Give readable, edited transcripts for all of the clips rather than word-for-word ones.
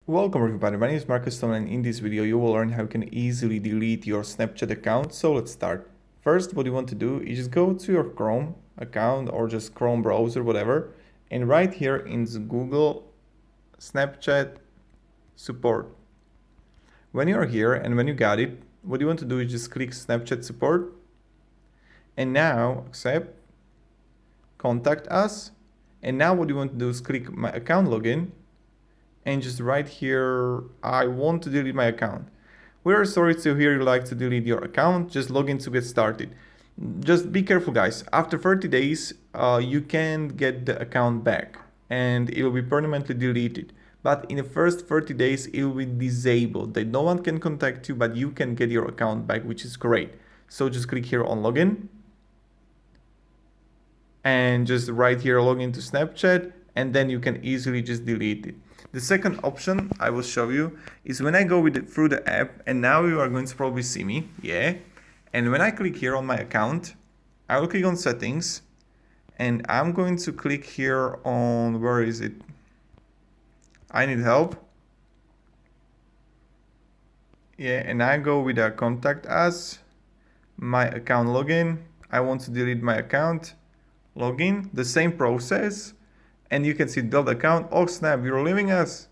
Welcome everybody, my name is Marcus Stone, and in this video you will learn how you can easily delete your Snapchat account. So let's start. First, what you want to do is just go to your Chrome account or just Chrome browser, whatever, and right here in the Google Snapchat support. When you're here and when you got it, what you want to do is just click Snapchat support and now accept, contact us, and now what you want to do is click my account login and just right here, I want to delete my account. We're sorry to hear you like to delete your account, just log in to get started. Just be careful guys, after 30 days, you can get the account back and it will be permanently deleted. But in the first 30 days, it will be disabled. That no one can contact you, but you can get your account back, which is great. So just click here on login and just right here log into Snapchat, and then you can easily just delete it. The second option I will show you is when I go through the app, and now you are going to probably see me, yeah. And when I click here on my account, I will click on settings, and I'm going to click here on, where is it? I need help. Yeah, and I go with a contact us, my account login. I want to delete my account, login, the same process. And you can see delete account, oh snap, you're leaving us.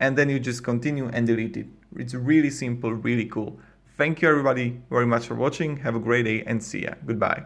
And then you just continue and delete it. It's really simple, really cool. Thank you everybody very much for watching. Have a great day and see ya. Goodbye.